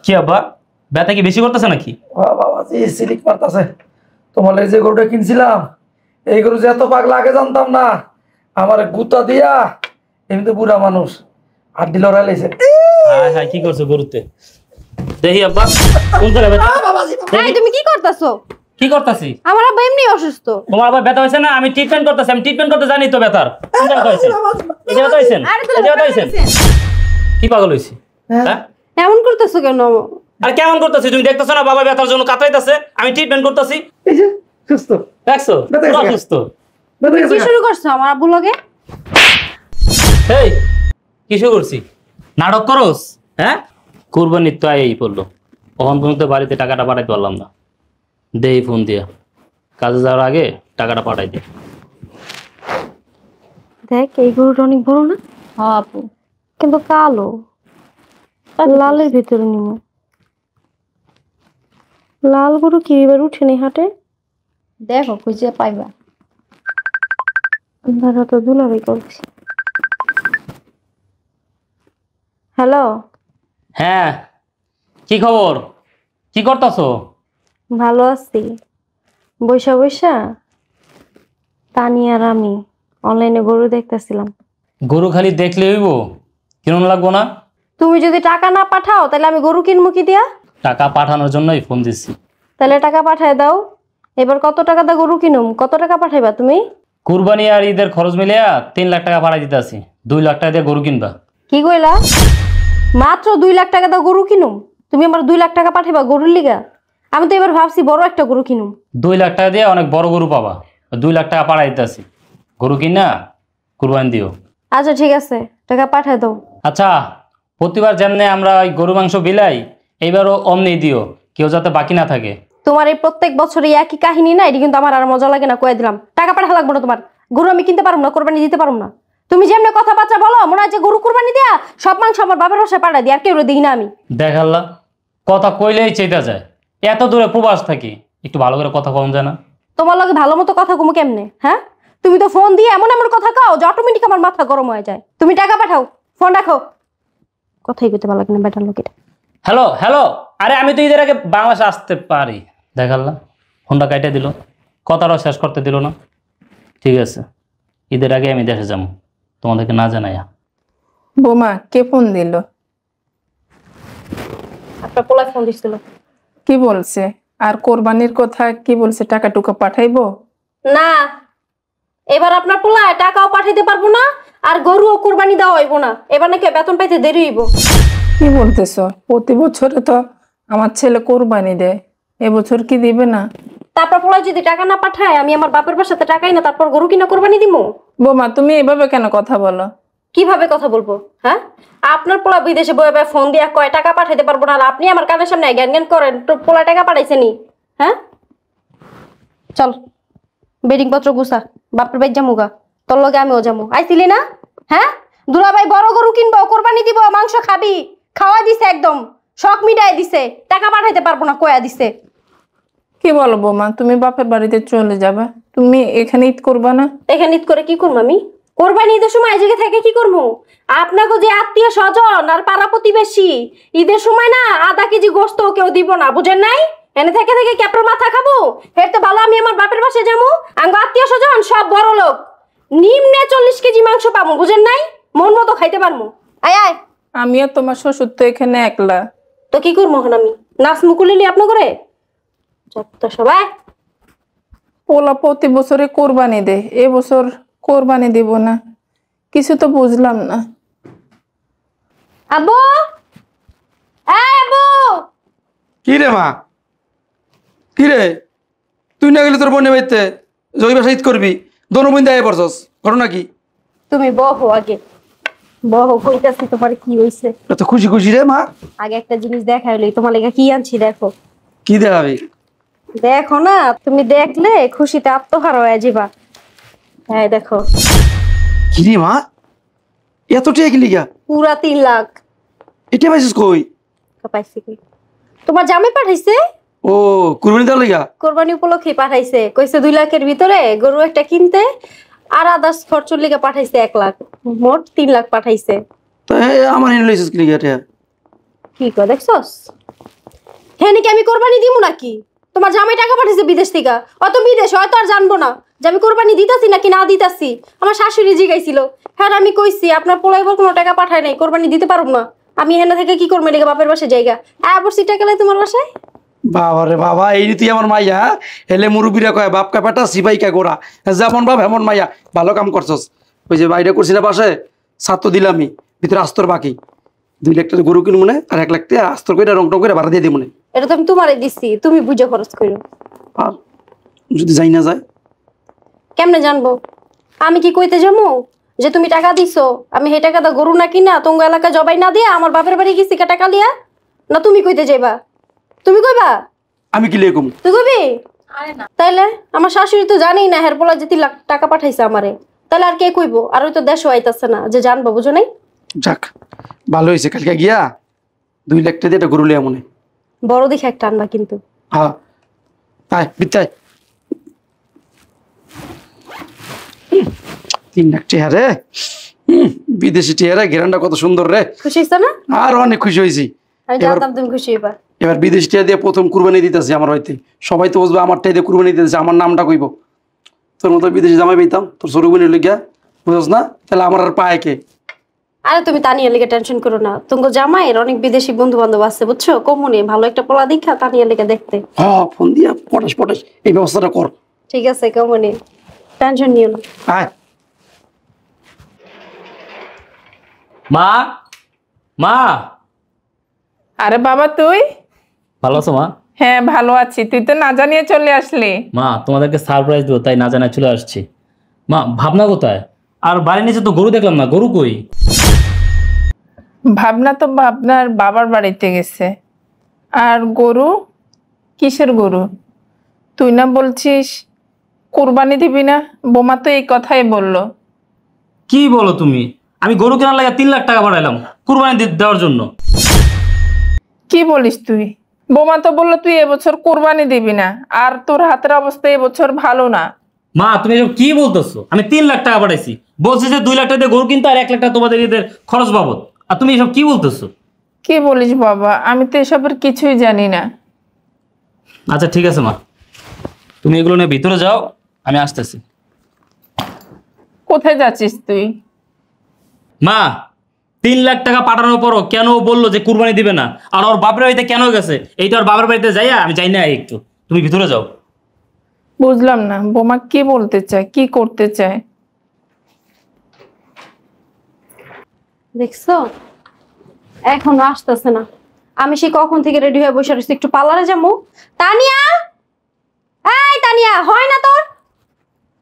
কি আব্বা ব্যথা কি বেশি করতেছে নাকি? বাবা জি সিলিক মারতাছে। তোমার এই যে গরুটা কিনছিলাম এই গরু যে এত পাগলা আগে জানতাম না। আমার গুতা দিয়া এমনি বুড়া মানুষ আর দিল রাইলাইছে। হায় হায় কি করছো গরুতে? দেখি আব্বা কোন জায়গায় ব্যথা? এই তুমি কি করতেছো? কি করতেছি? আমার আব্বা এমনি অসুস্থ। তোমার আবার ব্যথা হয়েছে না? আমি ট্রিটমেন্ট করতেছি, আমি ট্রিটমেন্ট করতে জানি তো ব্যথার। কোন জায়গায় হয়েছে? এই জায়গায় হয়েছেন? এই জায়গায় হয়েছেন? কি পাগল হইছি? হ্যাঁ এমন করতেছো কেন? আর কেমন করতেছি? তুমি দেখতেছো না বাবা ব্যথার জন্য কাতরাইতেছে, আমি ট্রিটমেন্ট করতেছি। এই যে সুস্থ দেখছো পুরো সুস্থ। কি শুরু করছো আমার আব্বু লগে? এই কি শুরু করছি? নাটক করস? হ্যাঁ কুরবানির তো আই পড়লো, ওখান পর্যন্ত বাড়িতে টাকাটা পাঠাইতে পারলাম না। দেই ফোন দিয়া, কাজে যাওয়ার আগে টাকাটা পাঠাই দে। দেখ এই গরুটা অনেক বড় না? হ্যাঁ আপু, কিন্তু কালো, লালের ভিতরে নিমো। লাল গরু কি এবার উঠে নি হাটে? দেখো খুঁজে পাইবা। আমরা তো দুলাভাই করছি। হ্যালো, হ্যাঁ কি খবর? কি করতেছো? ভালো আছি। বৈশা বৈশা তানি আর আমি অনলাইনে গরু দেখতেছিলাম। গরু খালি দেখলে হইব, কিরম লাগবো না? তুমি যদি টাকা না পাঠাও তাহলে আমি গরু কিনবো কি দিয়া? টাকা পাঠানোর জন্যই ফোন দিচ্ছি। তাহলে টাকা পাঠায় দাও। এবার কত টাকা দা গরু কিনুম? কত টাকা পাঠাইবা তুমি? কুরবানি আর ঈদের খরচ মিলিয়া 3 লাখ টাকা পাঠাই দিতে আছি। 2 লাখ টাকা দিয়ে গরু কিনবা। কি কইলা? মাত্র 2 লাখ টাকা দা গরু কিনুম? তুমি আমার 2 লাখ টাকা পাঠাইবা গরুর লিগা? আমি তো এবার ভাবছি বড় একটা গরু কিনুম। 2 লাখ টাকা দিয়ে অনেক বড় গরু পাবা। 2 লাখ টাকা পাঠাই দিতে আছি, গরু কিনা কুরবানি দিও। আচ্ছা ঠিক আছে, টাকা পাঠায় দাও। আচ্ছা প্রতিবার যেমনে আমরা ওই গরু মাংস বিলাই, এইবারও অমনি দিও, কেউ যাতে বাকি না থাকে। তোমার এই প্রত্যেক বছরই একই কাহিনী না, এটি কিন্তু আমার আর মজা লাগে না, কয়ে দিলাম। টাকা পাঠা লাগবে না তোমার। গরু আমি কিনতে পারবো না, কোরবানি দিতে পারবো না। তুমি যেমনি কথাবার্তা বলো মনে হয় যে গরু কোরবানি দেয়া সব মাংস আমার বাবার বাসায় পাঠাই দিই, আর কেউ দিই না আমি। দেখাল্লা কথা কইলেই চেতা যায়, এত দূরে প্রবাস থাকি, একটু ভালো করে কথা কম যায় না? তোমার লগে ভালো মতো কথা কমু কেমনে? হ্যাঁ তুমি তো ফোন দিয়ে এমন এমন কথা কাও যে অটোমেটিক আমার মাথা গরম হয়ে যায়। তুমি টাকা পাঠাও, ফোন রাখো। কথাই কইতে ভালো লাগে না বেটার লোকের। হ্যালো হ্যালো, আরে আমি তো ঈদের আগে বাংলাদেশে আসতে পারি। দেখাল্লা ফোনটা কাইটে দিল, কথাটাও শেষ করতে দিল না। ঠিক আছে ঈদের আগে আমি দেশে যাবো, তোমাদেরকে না জানাইয়া। বোমা কে ফোন দিল? আপনার পোলা ফোন দিছিল। কি বলছে? আর কোরবানির কথা কি বলছে? টাকা টুকা পাঠাইবো? না, এবার আপনার পোলা টাকাও পাঠাইতে পারবো না, আর গরুও কোরবানি দেওয়া হইব না। এবার নাকি বেতন পাইতে দেরি হইব। কি বলতেছো? প্রতি বছরে তো আমার ছেলে কোরবানি দেয়, এবছর কি দিবে না? তারপর পোলা যদি টাকা না পাঠায় আমি আমার বাপের বাসাতে টাকাই না, তারপর গরু কিনা কোরবানি দিমু? বোমা তুমি এভাবে কেন কথা বলো? কিভাবে কথা বলবো? হ্যাঁ আপনার পোলা বিদেশে বয়ে বয়ে ফোন দিয়া কয় টাকা পাঠাইতে পারবো না, আর আপনি আমার কানের সামনে জ্ঞান জ্ঞান করেন তো পোলা টাকা পাঠাইছে নি? হ্যাঁ চল বেডিং পত্র গুছা, বাপের বাইর জামুগা, তোর লগে আমিও যাবো। আইছিলি না? হ্যাঁ দুলাভাই বড় গরু কিনবো, কোরবানি দিব, মাংস খাবি, খাওয়া দিছে, একদম শখ মিটাই দিছে, টাকা পাঠাইতে পারবো না কয়া দিছে। কি বলো বোমা, তুমি বাপের বাড়িতে চলে যাবে, তুমি এখানে ঈদ করবা না? এখানে ঈদ করে কি করবো আমি? কোরবানি ঈদের সময় এই জায়গায় থেকে কি করবো? আপনাকে যে আত্মীয় স্বজন আর পাড়া প্রতিবেশী ঈদের সময় না আধা কেজি গোস্ত কেউ দিব না, বুঝেন নাই? এনে থেকে থেকে ক্যাপড় মাথা খাবো? এর তো ভালো আমি আমার বাপের বাসায় যাবো, আঙ্গ আত্মীয় স্বজন সব বড় লোক, নিম্নে 40 কেজি মাংস পাবো, বুঝেন নাই? মন মতো খাইতে পারবো। আয় আয়। আমিও তোমার শ্বশুর তো এখানে একলা, তো কি করবো এখন আমি? নাচ মুকুলিলি আপনার করে যত সবাই। পোলা প্রতি বছরে কোরবানি দে, এবছর কোরবানি দিব না, কিছু তো বুঝলাম না। আব্বু, আব্বু। কি রে মা? কি রে তুই না গেলে তোর বোনের বাড়িতে জয় বাসা ঈদ করবি, দোনো বোন দেয় পড়ছস, ঘটনা কি? তুমি বহো আগে, বহো, কইতাছি তোমার কি হইছে। এত খুশি খুশি রে মা? আগে একটা জিনিস দেখাইলি, তোমার লেগে কি আনছি দেখো। কি দেখাবি? দেখো না, তুমি দেখলে খুশিতে আত্মহারা হয়ে যাবা। হ্যাঁ দেখো। কি রে মা এত টাকা কি লিগা? পুরা 3 লাখ। এটা পাইছিস কই? পাইছি কই? তোমার জামাই পাঠাইছে। ও কুরবানি দেওয়ার লিগা? কোরবানি উপলক্ষে পাঠাইছে, কইছে 2 লাখের ভিতরে গরু একটা কিনতে, আর আদার্স খরচের লিগে পাঠাইছে 1 লাখ, মোট 3 লাখ পাঠাইছে। তো আমার এনে লইছিস কি লিগা এটা? কি কর দেখছস? হ্যাঁ নাকি আমি কোরবানি দিব নাকি? তোমার জামাই টাকা পাঠিয়েছে বিদেশ থেকে, অত বিদেশ হয়তো আর জানবো না যে আমি কোরবানি দিতাছি নাকি না দিতাছি। আমার শাশুড়ি জিগাইছিল, হ্যাঁ আমি কইছি আপনার পোলাই বল কোনো টাকা পাঠায় নাই, কোরবানি দিতে পারব না। আমি হেনা থেকে কি করবো এদিকে বাপের বাসায় জায়গা বসি টাকা লাই তোমার বাসায়। বাবা রে বাবা, এই রীতি আমার মাইয়া হেলে মুরুবিরা কয় বাপ কাপাটা সিপাই কা গোড়া, যেমন বাপ এমন মাইয়া। ভালো কাম করছস। ওই যে বাইরে করছি না পাশে, ছাত্র দিলামই, ভিতরে আস্তর বাকি 2 লাখ টাকা গরু কিন মনে, আর 1 লাখ টাকা আস্তর করে রং টং করে ভাড়া দিয়ে দিই মনে। এটা তো আমি তোমারে দিছি, তুমি বুঝে খরচ করো। আর যদি যাই না যায় কেমনে জানবো? আমি কি কইতে যাবো যে তুমি টাকা দিছো, আমি সেই টাকা দা গরু না কিনা তোমার এলাকা জবাই না দিয়া আমার বাপের বাড়ি গেছি টাকা লিয়া? না তুমি কইতে যাইবা? তুমি কইবা? আমি কি লিয়ে কম? তুই কইবি? তাইলে আমার শাশুড়ি তো জানেই না হের পোলা যে 3 লাখ টাকা পাঠাইছে আমারে, তাহলে আর কে কইবো? আর ওই তো দেশও আইতাছে না যে জানবো, বুঝো নাই? যাক ভালো হয়েছে, কালকে গিয়া 2 লাখ টাকা দিয়ে একটা গরু লিয়া মনে। বড় দেখে একটা আনবা কিন্তু। হ্যাঁ আয় বিচ্ছাই 3 লাখ টাকা রে, বিদেশি টিয়ারে গেরান্ডা কত সুন্দর রে। খুশি হইছ না? আর অনেক খুশি হয়েছি। আমি জানতাম তুমি খুশি হইবা। এবার বিদেশি টিয়া দিয়ে প্রথম কুরবানি দিতেছি আমার হইতে, সবাই তো বুঝবে আমার টাই দিয়ে কুরবানি দিতেছে, আমার নামটা কইব। তোর মতো বিদেশি জামাই পেতাম, তোর সরু বোনের লেগিয়া, বুঝছ না? তাহলে আমার আর পায় কে? আরে তুমি তানিয়ার লেগে টেনশন করো না, তোমার জামাইয়ের অনেক বিদেশি বন্ধু বান্ধব আছে বুঝছো, কমনে ভালো একটা পোলা দীক্ষা তানিয়ার লেগে দেখতে। হ্যাঁ ফোন দিয়া পটাশ পটাশ এই ব্যবস্থাটা কর। ঠিক আছে কমনে, টেনশন নিও না। আয় মা, মা। আরে বাবা তুই? ভালো আছো মা? হ্যাঁ ভালো আছি, তুই তো না জানিয়ে চলে আসলি। মা তোমাদেরকে সারপ্রাইজ দেবো তাই না জানায় চলে আসছি। মা ভাবনা কোথায়? আর বাড়ির নিচে তো গরু দেখলাম না, গরু কই? ভাবনা তো ভাবনার বাবার বাড়িতে গেছে। আর গরু? কিসের গরু? তুই না বলছিস কুরবানি দিবি না? বোমা তো এই কথাই বললো। কি বলো তুমি? আমি গরু কেনার লাগে 3 লাখ টাকা পাঠাইলাম কুরবানি দেওয়ার জন্য। কি বলিস তুই? বোমা তো বললো তুই এবছর কুরবানি দিবি না, আর তোর হাতের অবস্থা এবছর ভালো না। মা তুমি এসব কি বলতেছো? আমি 3 লাখ টাকা পাঠাইছি, বলছি যে 2 লাখ টাকা দিয়ে গরু কিনতে আর 1 লাখ টাকা তোমাদের ঈদের খরচ বাবদ, আর তুমি এসব কি বলতেছো? কি বলিস বাবা, আমি তো এসবের কিছুই জানি না। আচ্ছা ঠিক আছে মা, তুমি এগুলো নিয়ে ভিতরে যাও, আমি আসতেছি। কোথায় যাচ্ছিস তুই? মা 3 লাখ টাকা পাঠানোর পরও কেন ও বললো যে কুরবানি দিবে না, আর ওর বাপের বাড়িতে কেন গেছে? এই তো ওর বাপের বাড়িতে যাইয়া আমি যাই না একটু, তুমি ভিতরে যাও। বুঝলাম না বোমা কি বলতে চায়, কি করতে চায়। দেখছো এখনো আসতেছে না, আমি সেই কখন থেকে রেডি হয়ে বসে রয়েছি, একটু পার্লারে যাবো। তানিয়া, এই তানিয়া, হয় না তোর?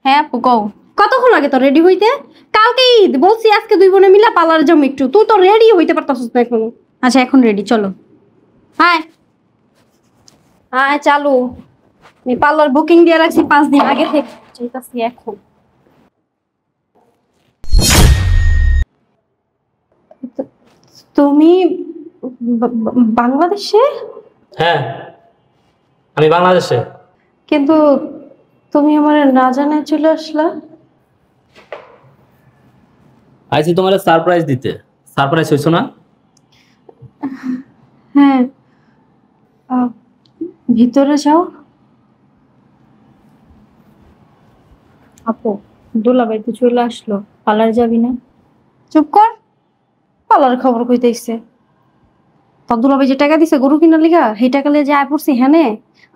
হ্যাঁ আপু কও। কতক্ষণ লাগে তোর রেডি হইতে? কালকে ঈদ, বলছি আজকে 2 বোনে মিলা পার্লারে যাবো একটু, তুই তো রেডি হইতে পারতাছিস না এখনো। আচ্ছা এখন রেডি, চলো। হ্যাঁ হ্যাঁ চালু, আমি পার্লার বুকিং দিয়ে রাখছি 5 দিন আগে থেকে, চাইতাছি এখন। তুমি বাংলাদেশে? হ্যাঁ আমি বাংলাদেশে। কিন্তু তুমি আমার না জানায় চলে আসলা। আইছি তোমার সারপ্রাইজ দিতে। সারপ্রাইজ হইছো না? হ্যাঁ ভিতরে যাও। আপু দুলাভাই তো চলে আসলো, পার্লার যাবি না? চুপ কর, পার্লারের খবর কইতেইছে। তদুলাভাই যে টাকা দিছে গরু কিনার লিগা, সেই টাকা লিয়ে যে আয় পড়ছি হ্যানে,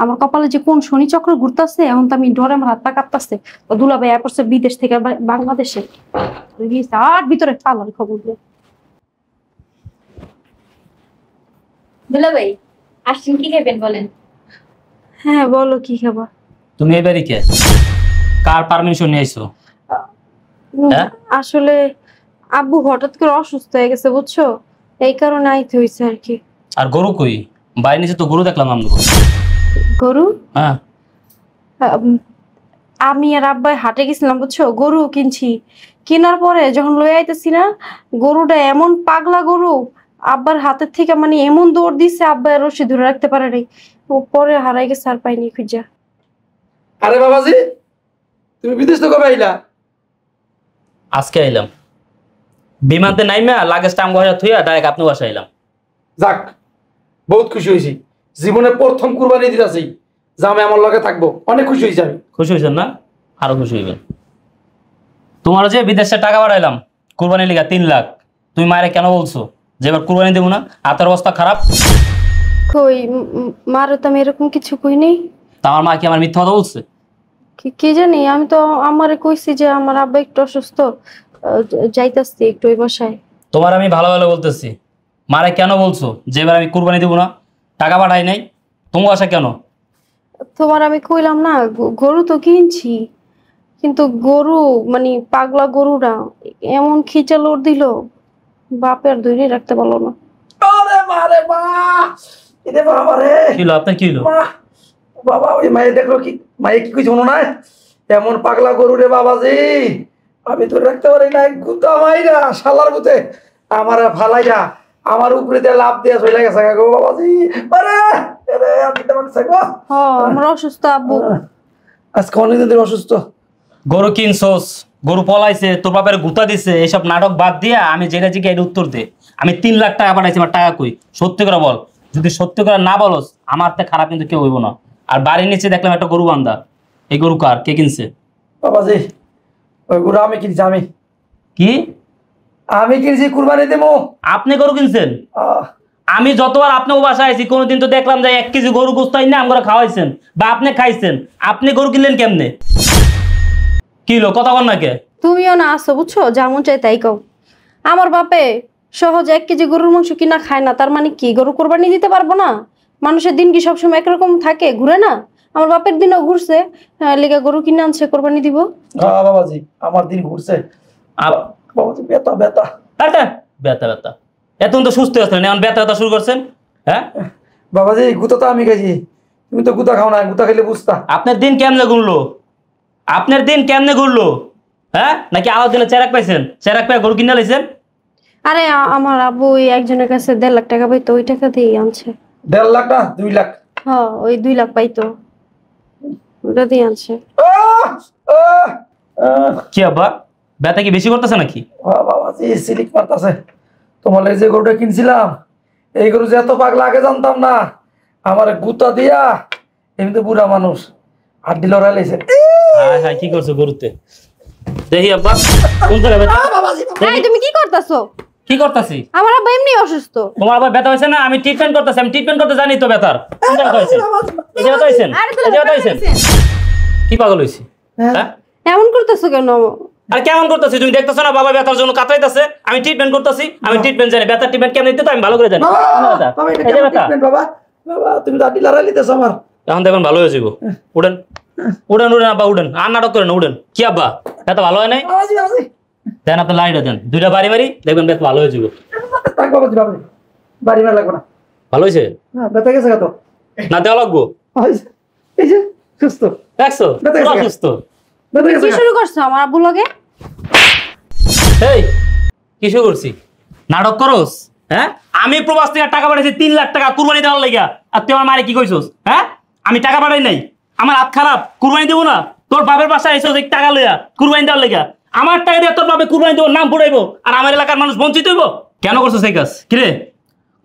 আমার কপালে যে কোন শনি চক্র ঘুরতাছে, এখন তো আমি ডরে আমার হাত পা কাঁপতাছে। দুলাভাই আয় পড়ছে বিদেশ থেকে বাংলাদেশে, আর ভিতরে পার্লারের খবর দিয়ে। দুলাভাই আসছেন, কি খাবেন বলেন? হ্যাঁ বলো কি খাবা? তুমি এই বাড়ি কে? কার পারমিশন নিয়ে আইছো? হ্যাঁ? আসলে আব্বু হঠাৎ করে অসুস্থ হয়ে গেছে বুঝছো, এই কারণে আইতে হইছে আর কি। আর গরু কই? বাড়ির নিচে তো গরু দেখলাম আমরা। গরু? হ্যাঁ আমি আর আব্বাই হাটে গেছিলাম বুঝছো, গরু কিনছি, কেনার পরে যখন লয়ে আইতেছি না, গরুটা এমন পাগলা গরু, আব্বার হাতের থেকে মানে এমন দৌড় দিচ্ছে, আব্বা রশি ধরে রাখতে পারে নাই, ও পরে হারাই গেছে, আর পাইনি খুঁজা। আরে বাবাজি, তুমি বিদেশ থেকে কবে আইলা? আজকে আইলাম, বিমানতে নাইমা লাগেজটা আম ঘরে থুইয়া ডাইরেক্ট আপনি বাসায় আইলাম। যাক বহুত খুশি হয়েছি, জীবনে প্রথম কুরবানি দিতেছি যে আমি আমার লগে থাকবো, অনেক খুশি হয়েছি আমি। খুশি হয়েছেন না? আরো খুশি হইবেন। তোমার যে বিদেশে টাকা পাঠাইলাম কুরবানি লিগা 3 লাখ, তুমি মায়ের কেন বলছো যে এবার কুরবানি দেবো না? হাতের অবস্থা খারাপ। কই মারো তো আমি এরকম কিছু কই নেই। তা আমার মা কি আমার মিথ্যা কথা বলছে? কি জানি, আমি তো আমারে কইছি যে আমার আব্বা একটু অসুস্থ, যাইতাছি একটু ওই বাসায়। তোমার আমি ভালো ভালো বলতেছি, মারে কেন বলছো যে এবার আমি কুরবানি দেবো না? টাকা পাঠাই নাই, তোমার বাসা কেন? তোমার আমি কইলাম না, গরু তো কিনছি, কিন্তু গরু মানে পাগলা গরুরা এমন খিচা লোড দিল, বাপের ধরে রাখতে পারলো না। আরে মারে মা, এরে বাবা রে, কি হলো আপনার? কি হলো? মা বাবা, ওই মায়ে দেখলো কি, মায়ে কি কইছে শোনো না, এমন পাগলা গরু রে বাবাজি, আমি তো রাখতে পারি না, গুতা মাইরা শালার গুতে আমার ফালাইরা আমার উপরে দিয়ে লাভ দিয়ে চলে গেছে গো বাবাজি। আরে আরে আমি তো মানছে গো, আমার অসুস্থ আব্বু। আজকে অনেকদিন ধরে অসুস্থ। গরু কিনছোস, গরু পলাইছে, তোর বাপের গুতা দিছে, এইসব নাটক বাদ দিয়া আমি যেটা জিজ্ঞে এর উত্তর দে। আমি 3 লাখ টাকা পাঠাইছি, আমার টাকা কই? সত্যি করে বল। যদি সত্যি করে না বলস আমার তে খারাপ কিন্তু কেউ হইব না। আর বাড়ির নিচে দেখলাম একটা গরু বান্ধা, এই গরু কার? কে কিনছে? বাবাজি ওই গরু আমি কিনছি, কি? আমি কিনছি কুরবানি দেবো। আপনি গরু কিনছেন? আমি যতবার আপনার বাসায় আইছি কোনোদিন তো দেখলাম যে 1 কেজি গরু গোস্ত আইনা আমরা খাওয়াইছেন বা আপনি খাইছেন। আপনি গরু কিনলেন কেমনে? কি হলো, কথা বল না কে? তুমিও না আসো, বুঝছো, যেমন চাই তাই কও। আমার বাপে সহজে 1 কেজি গরুর মাংস কিনা খায় না, তার মানে কি গরু কোরবানি দিতে পারবো না? মানুষের দিন কি সবসময় একরকম থাকে, ঘুরে না? আমার বাপের দিনও ঘুরছে, লেগা গরু কিনে আনছে, কোরবানি দিব। বাবাজি আমার দিন ঘুরছে, বাবাজি ব্যথা ব্যথা। আচ্ছা, ব্যথা ব্যথা এখন তো সুস্থ আছেন, এখন ব্যথা ব্যথা শুরু করছেন? হ্যাঁ বাবাজি গুতা তো আমি খাইছি, তুমি তো গুতা খাও না, গুতা খেলে বুঝতা। আপনার দিন কেমনে ঘুরলো? আপনার দিন কেমনে ঘুরলো? হ্যাঁ, নাকি আলাদা দিনে চেরাক পাইছেন, চেরাক পাই গরু কিনে লাইছেন? আরে আমার আব্বু ওই একজনের কাছে 1.5 লাখ টাকা পাইতো, ওই টাকা দিয়ে আনছে। 1.5 লাখ না 2 লাখ? হ্যাঁ, ওই 2 লাখ পাইতো, ওটা দিয়ে আনছে। কি আব্বা, ব্যথা কি বেশি করতেছে নাকি? বাবাজি সিলিক মারতাছে। তোমার যে গরুটা কিনছিলাম, এই গরু যে এত পাগলা আগে জানতাম না। আমার গুতা দিয়া, এমনি বুড়া মানুষ হাড্ডি লড়াই লাইছে। হায় হায়, কি করছো গরুতে? দেখি আব্বা কোন জায়গায় ব্যথা? এই তুমি কি করতেছো? কি করতেছি? আমার আব্বা এমনি অসুস্থ। তোমার আবার ব্যথা হয়েছে না? আমি ট্রিটমেন্ট করতেছি, আমি ট্রিটমেন্ট করতে জানি তো ব্যথার। কোন জায়গায় হয়েছে? এই জায়গায় হয়েছে? এই জায়গায় হয়েছে? কি পাগল হইছি? হ্যাঁ, এমন করতেছো কেন? আর কেমন করতেছি? তুমি দেখতেছো না বাবা ব্যথার জন্য কাতরাইতেছে, আমি ট্রিটমেন্ট করতেছি, আমি ট্রিটমেন্ট জানি, ব্যথার ট্রিটমেন্ট কেমন দিতে আমি ভালো করে জানি। এই যে ব্যথা, বাবা বাবা তুমি তো হাড্ডি লড়াই লিতেছো আমার। এখন দেখুন ভালো হয়ে যাবো। উঠেন উঠেন উঠেন আব্বা, উঠেন, আর নাটক করেন, উঠেন। কি আব্বা ব্যথা ভালো হয় নাই? বাবাজি বাবাজি দেন আপনার লাইটটা দেন, 2টা বাড়ি বাড়ি দেখবেন ব্যথা ভালো হয়ে যাবো। থাক বাবাজি, বাবাজি বাড়ি না লাগবে না। ভালো হয়েছে হ্যাঁ ব্যথা গেছে কত? না? দেওয়া লাগবো? এই যে সুস্থ, দেখছো ব্যথা গেছে? পুরো সুস্থ। ব্যথা কি গেছে? শুরু করছো আমার আব্বু লগে? এই কিছু করছি নাটক করস? হ্যাঁ, আমি প্রবাস থেকে টাকা পাঠাইছি 3 লাখ টাকা কুরবানি দেওয়ার লাগিয়া, আর তুই আমার মারে কি কইছস? হ্যাঁ, আমি টাকা পাঠাই নাই, আমার হাত খারাপ, কুরবানি দেবো না? তোর বাপের বাসায় এসে টাকা লইয়া কুরবানি দেওয়ার লাগিয়া, আমার টাকা দিয়ে তোর বাপে কুরবানি দেবো, নাম পড়াইবো, আর আমার এলাকার মানুষ বঞ্চিত হইব? কেন করছস এই কাজ? কিরে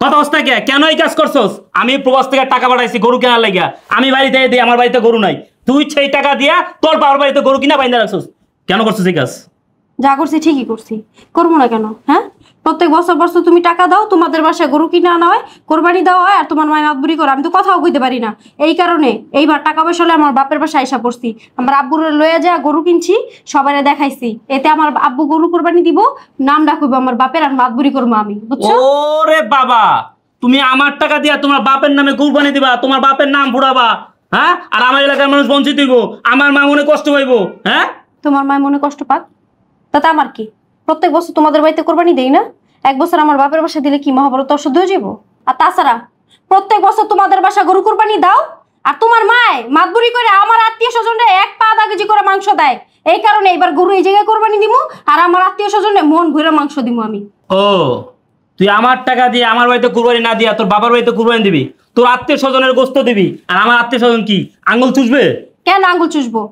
কথা অবস্থা কে, কেন এই কাজ করছস? আমি প্রবাস থেকে টাকা পাঠাইছি গরু কেনার লাগিয়া, আমি বাড়িতে দিই, আমার বাড়িতে গরু নাই, তুই সেই টাকা দিয়া তোর বাবার বাড়িতে গরু কিনা বাইন্দা রাখছস। কেন করছস এই কাজ? যা করছি ঠিকই করছি, করবো না কেন? হ্যাঁ, প্রত্যেক বছর বছর তুমি টাকা দাও, তোমাদের বাসায় গরু কিনে আনা হয়, কোরবানি দেওয়া হয়, আর তোমার মায়ের আদবুরি করে। আমি তো কথাও কইতে পারি না, এই কারণে এইবার টাকা পয়সা হলে আমার বাপের বাসায় আইসা পড়ছি। আমার আব্বুর লয়ে যা গরু কিনছি, সবাই দেখাইছি, এতে আমার আব্বু গরু কোরবানি দিব, নাম ডাকবো আমার বাপের, আর আদবুরি করবো আমি, বুঝছো? ওরে বাবা, তুমি আমার টাকা দিয়া তোমার বাপের নামে কুরবানি দিবা, তোমার বাপের নাম ফুরাবা, হ্যাঁ, আর আমার এলাকার মানুষ বঞ্চিত হইব, আমার মা মনে কষ্ট পাইব। হ্যাঁ, তোমার মায়ের মনে কষ্ট পাক, তাতে আমার কি? প্রত্যেক বছর তোমাদের বাড়িতে কোরবানি দেই না? 1 বছর আমার বাপের বাসা দিলে কি মহাভারত অশুদ্ধ হয়ে যাবো? আর তাছাড়া প্রত্যেক বছর তোমাদের বাসা গরু কোরবানি দাও, আর তোমার মায় মাতবুরি করে আমার আত্মীয় স্বজনরা 1 পা আধা কেজি করে মাংস দেয়, এই কারণে এবার গরু এই জায়গায় কোরবানি দিমু, আর আমার আত্মীয় স্বজনে মন ভরে মাংস দিমু আমি। ও তুই আমার টাকা দিয়ে আমার বাড়িতে কুরবানি না দিয়া তোর বাবার বাড়িতে কুরবানি দিবি, তোর আত্মীয় স্বজনের গোস্ত দিবি, আর আমার আত্মীয় স্বজন কি আঙ্গুল চুষবে? কেন আঙ্গুল চুষবো?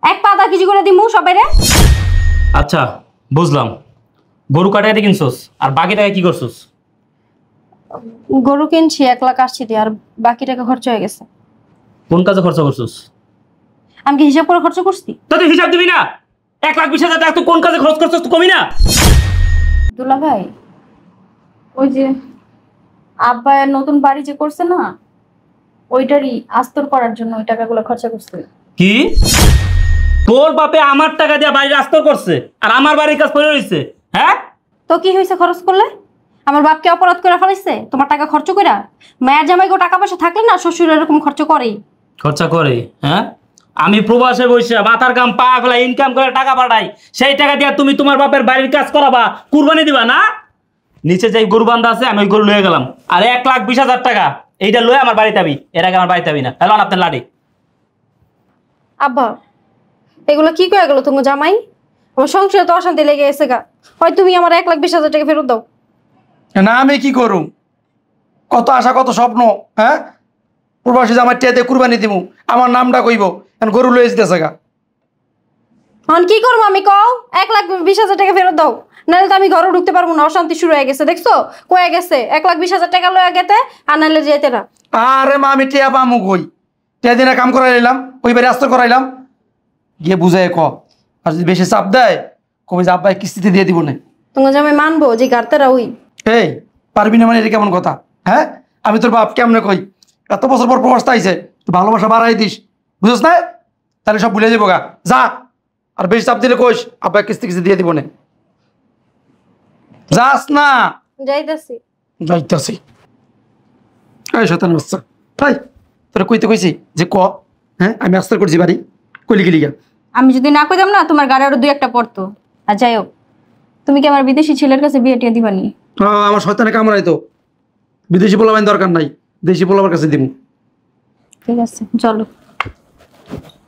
1 পা আধা কেজি করে দিমু সবাই রে। আচ্ছা বুঝলাম, গরু কাটাইতে কিনছস, আর বাকি টাকা কি করছস? গরু কিনছি 1,80,000 দিয়ে, আর বাকি টাকা খরচ হয়ে গেছে। কোন কাজে খরচা করছিস? আমি কি হিসাব করে খরচ করছি? তো তুই হিসাব দিবি না? 1,20,000 টাকা তুই কোন কাজে খরচ করছিস তুই কবি না? দুলা ভাই, ওই যে আব্বা নতুন বাড়ি যে করছে না, ওইটারই আস্তর করার জন্য ওই টাকাগুলো খরচা করছে। কি তোর বাপে আমার টাকা দিয়ে বাড়ির আস্তর করছে আর আমার বাড়ির কাজ করে রয়েছে? হ্যাঁ, তো কি হয়েছে খরচ করলে? আমার বাপকে অপরাধ করে ফেলাইছে তোমার টাকা খরচ কইরা? মায়ের জামাইকে টাকা পয়সা থাকলে না শ্বশুর এরকম খরচ করেই। খরচা করে? হ্যাঁ, আমি প্রবাসে বসে মাথার কাম পা ফেলা ইনকাম করে টাকা পাঠাই, সেই টাকা দিয়ে তুমি তোমার বাপের বাড়ির কাজ করাবা, কুরবানি দিবা না? নিচে যাই গরু বান্ধা আছে, আমি ওই গরু লয়ে গেলাম, আর 1,20,000 টাকা এইটা লয়ে আমার বাড়িতে আবি, এর আগে আমার বাড়িতে আবি না। হ্যালো আপনার লাড়ি। আব্বা এগুলো কি কয়ে গেল তোমার জামাই? আমার সংসারে তো অশান্তি লেগে গেছে গা। হয় তুমি আমার 1,20,000 টাকা ফেরত দাও। না আমি কি করুম? কত আশা কত স্বপ্ন, হ্যাঁ? প্রবাসী জামাই টিয়া দিয়ে কুরবানি দিমু, আমার নামটা কইব, এখন গরু লয়ে যেতেছে গা। এখন কি করবো আমি কও? 1,20,000 টাকা ফেরত দাও, নাহলে তো আমি ঘরে ঢুকতে পারবো না। অশান্তি শুরু হয়ে গেছে, দেখছো কয়ে গেছে 1,20,000 টাকা লয়ে গেতে, আর নাহলে যেতে না। আরে মা আমি টিয়া পামু কই? টিয়া দিনে কাম করাইলাম, ওই বাড়ি আস্তর করাইলাম, গিয়ে বুঝাই ক। আর যদি বেশি চাপ দেয় কবে যে আব্বাই কিস্তিতে দিয়ে দিব না। তোমার জামাই মানবো যে গাড়তেরা ওই? এই পারবি না মানে এটা কেমন কথা? হ্যাঁ, আমি তোর বাপ কেমনে কই? এত বছর পর প্রবাস আইছে, একটু ভালোবাসা বাড়াই দিস, বুঝছ না? তাহলে সব ভুলে যাবো গা, যা। আর বেশি চাপ দিলে কইস আব্বাই কিস্তি কিস্তি দিয়ে দিব না। যাস না? যাইতেছি। যাইতাছি। এই শয়তান বাচ্চা, তাই তোরা কইতে কইছি যে ক, হ্যাঁ আমি আস্তর করছি বাড়ি, কইলি গেলি গা। আমি যদি না কইতাম না, তোমার গাড়ি আরো 2-1টা পড়তো। আর যাই হোক, তুমি কি আমার বিদেশি ছেলের কাছে বিয়ে টিয়ে দিবানি? আমার শয়তানে কামড়াই তো, বিদেশি পোলাবাইন দরকার নাই, দেশি পোলাবার কাছে দিব। ঠিক আছে, চলো।